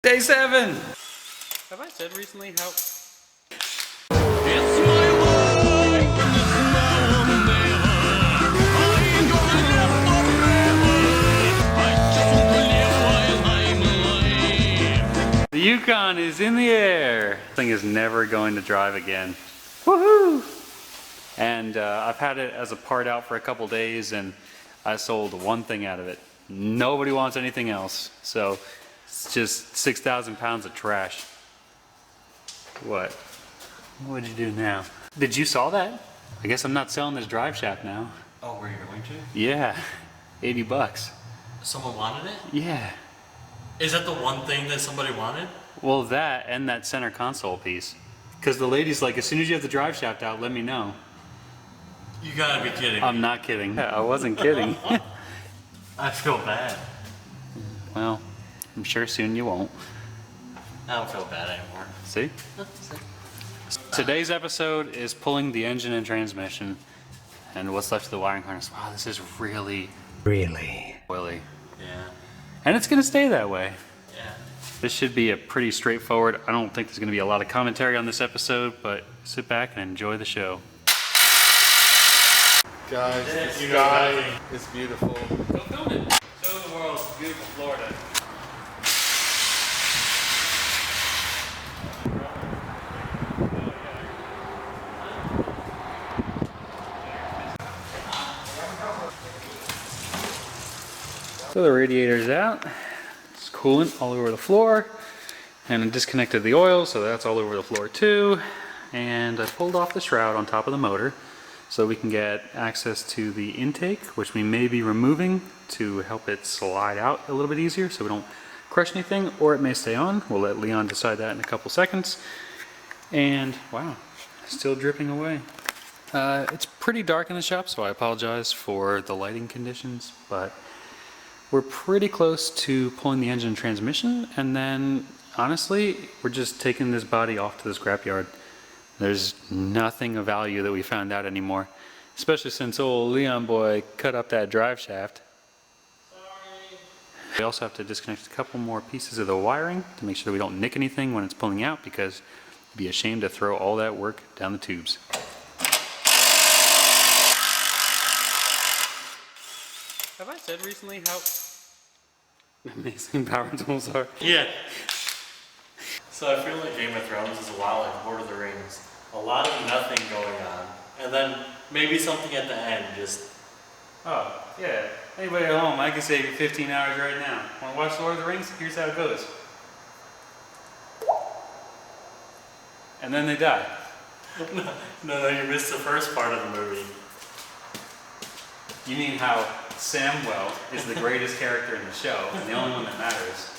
Day 7! Have I said recently how... It's my life, and it's now or never. I ain't gonna live forever. I just want to live while I'm alive. The Yukon is in the air! This thing is never going to drive again. Woohoo! And I've had it as a part out for a couple days and I sold one thing out of it. Nobody wants anything else. So it's just 6,000 pounds of trash. What? What'd you do now? Did you saw that? I guess I'm not selling this drive shaft now. Oh, were you going to? Yeah, 80 bucks. Someone wanted it? Yeah. Is that the one thing that somebody wanted? Well, that and that center console piece. Because the lady's like, as soon as you have the drive shaft out, let me know. You gotta be kidding me. I'm not kidding. I wasn't kidding. I feel bad. Well, I'm sure soon you won't. I don't feel bad anymore. See? Today's episode is pulling the engine and transmission and what's left of the wiring harness. Wow, this is really oily. Yeah. And it's gonna stay that way. Yeah. This should be a pretty straightforward, I don't think there's gonna be a lot of commentary on this episode, but sit back and enjoy the show. Guys, the sky is beautiful. Go film it. Show the world beautiful Florida. So the radiator's out. It's coolant all over the floor. And I disconnected the oil, so that's all over the floor too. And I pulled off the shroud on top of the motor so we can get access to the intake, which we may be removing to help it slide out a little bit easier so we don't crush anything, or it may stay on. We'll let Leon decide that in a couple seconds. And wow, still dripping away. It's pretty dark in the shop, so I apologize for the lighting conditions, but we're pretty close to pulling the engine and transmission, and then honestly, we're just taking this body off to the scrapyard. There's nothing of value that we found out anymore, especially since old Leon boy cut up that drive shaft. Sorry. We also have to disconnect a couple more pieces of the wiring to make sure that we don't nick anything when it's pulling out, because it'd be a shame to throw all that work down the tubes. Have I said recently how amazing power tools are? Yeah. So I feel like Game of Thrones is a lot like Lord of the Rings. A lot of nothing going on. And then maybe something at the end, just... Oh, yeah. Anybody at home, I can save you 15 hours right now. Want to watch Lord of the Rings? Here's how it goes. And then they die. No, you missed the first part of the movie. You mean how Samwell is the greatest character in the show, and the only one that matters.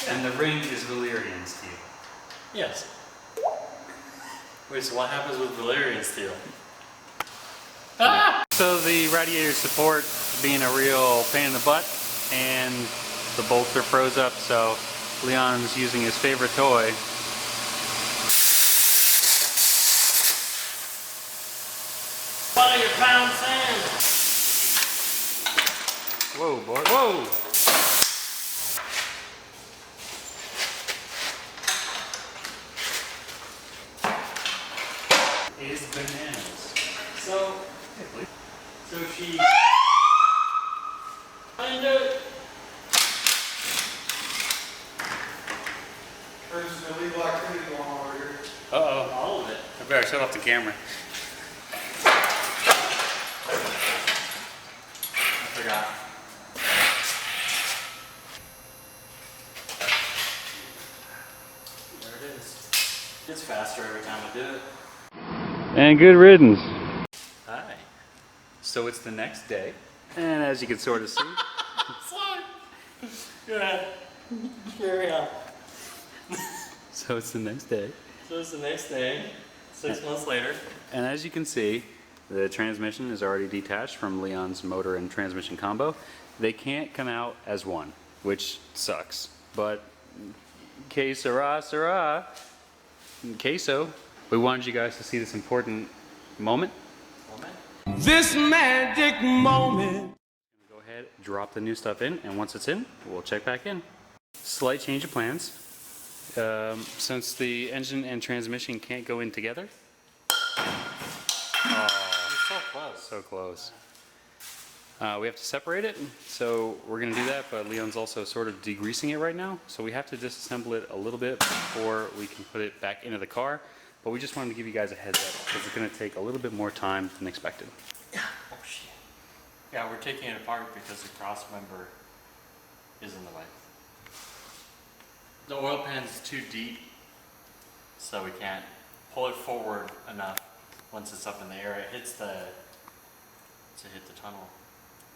And the ring is Valyrian steel. Yes. Wait, so what happens with Valyrian steel? Ah! So the radiator support being a real pain in the butt, and the bolts are froze up, so Leon's using his favorite toy. Fire pound sand! Whoa, boy, whoa! Is bananas. So she... I didn't do it! There's illegal activity going on over here. Uh-oh. All of it. I better shut off the camera. I forgot. There it is. It's faster every time I do it. And good riddance. Hi. So it's the next day, and as you can sort of see, Sorry. Go ahead. Carry on. so it's the next day, So it's the next day, 6 months later. and as you can see, the transmission is already detached from Leon's motor and transmission combo. They can't come out as one, which sucks, but que sera, sera. Queso. We wanted you guys to see this important moment. This magic moment. Go ahead, drop the new stuff in, and once it's in, we'll check back in. Slight change of plans. Since the engine and transmission can't go in together. It's so close. So close. We have to separate it, so we're going to do that, but Leon's also sort of degreasing it right now, so we have to disassemble it a little bit before we can put it back into the car, but we just wanted to give you guys a heads up, because it's going to take a little bit more time than expected. Oh shit. Yeah, we're taking it apart because the cross member is in the way. The oil pan's too deep, so we can't pull it forward enough once it's up in the air. It hits the tunnel.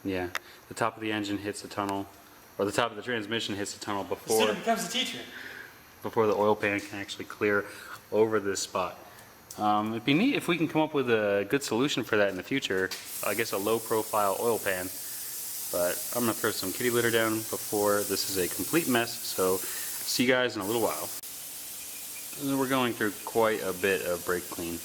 Yeah, the top of the engine hits the tunnel, or the top of the transmission hits the tunnel The before student becomes a teacher. the oil pan can actually clear over this spot. It'd be neat if we can come up with a good solution for that in the future. I guess a low profile oil pan, but I'm gonna throw some kitty litter down before this is a complete mess, so see you guys in a little while. We're going through quite a bit of brake clean.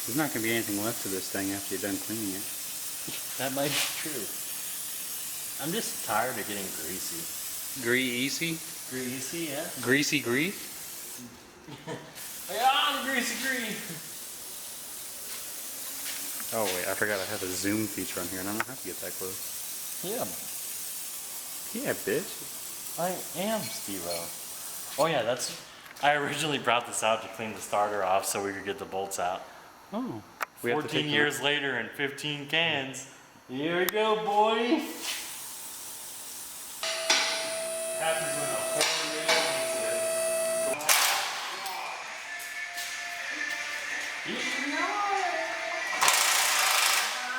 There's not going to be anything left of this thing after you're done cleaning it. That might be true. I'm just tired of getting greasy. Greasy? Greasy, yeah. Greasy grease? Yeah, I'm greasy green. Oh wait, I forgot I have a zoom feature on here and I don't have to get that close. Yeah, Yeah, bitch. I am Steve-O. Oh yeah, I originally brought this out to clean the starter off so we could get the bolts out. Oh. We have to 14 take years later and 15 cans. Here we go, boy. Happens when a whole man eats it.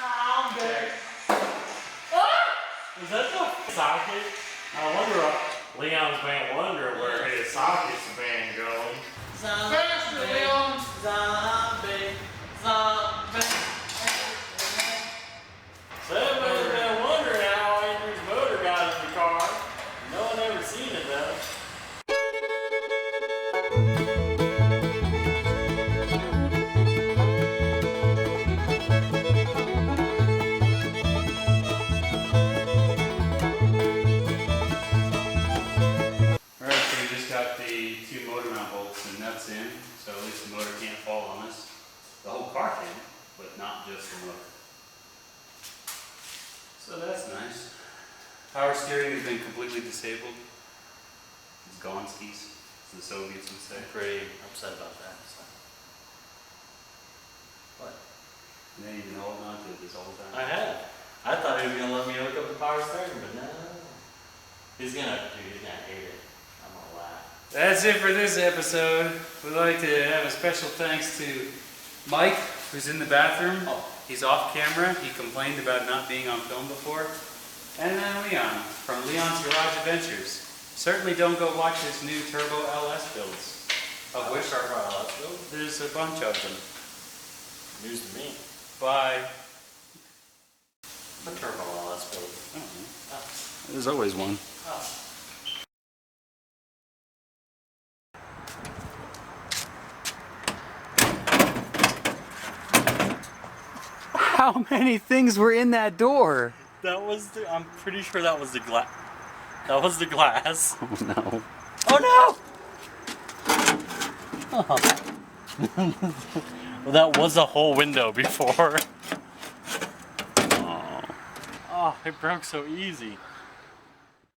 I'm back. Ah! Is that the socket? I wonder Leon's been wondering where his socket's been going. Faster, Leon! Zombie, zombie. So everybody's been wondering how Andrew's motor got in the car. No one ever seen it though. Alright, so we just got the two motor mount bolts and nuts in, so at least the motor can't fall on us. The whole car can, but not just the motor. So that's nice. Power steering has been completely disabled. It's gone skis, as the Soviets would say. I'm pretty upset about that. So. What? And they even holding on to it this whole time. I had. I thought he was gonna let me hook up the power steering, but no. He's gonna hate it. I'm gonna laugh. That's it for this episode. We'd like to have a special thanks to Mike, who's in the bathroom. Oh. He's off camera. He complained about not being on film before. And then Leon, from Leon's Garage Adventures. Certainly don't go watch his new Turbo LS builds, of which there's a bunch of them. News to me. Bye. The turbo LS build. There's always one. Oh. How many things were in that door? That was the. I'm pretty sure that was the glass. That was the glass. Oh no. Oh no! Well, that was a whole window before. Oh, it broke so easy.